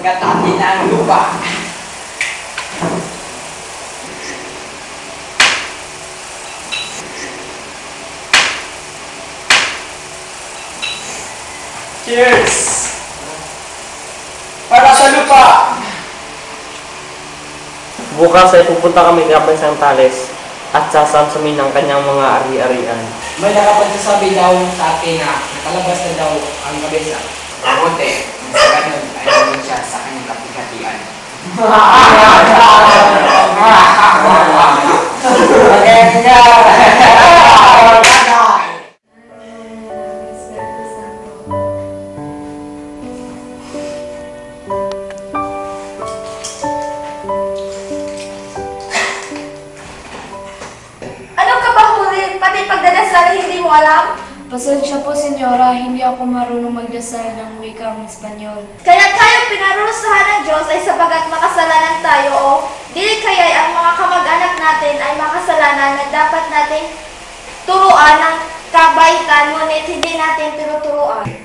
Pagkatapos na ang lupa. Cheers! Para sa lupa! Bukas ay pupunta kami kay Santales at sasamsamin ang kanyang mga ari-arian. May nakapagsasabi daw sa akin na nakalabas na daw ang kabisa. Kamote, sa ganun ay namin siya sa kanyang kapigatian. Alam? Pasensya po, senyora. Hindi ako marunong magdasal ng wikang Espanyol. Kaya tayo pinarusahan ng Diyos ay sabagat makasalanan tayo o dili kaya ang mga kamag-anak natin ay makasalanan na dapat natin turuan ng kabaitan ngunit hindi natin tinuturuan.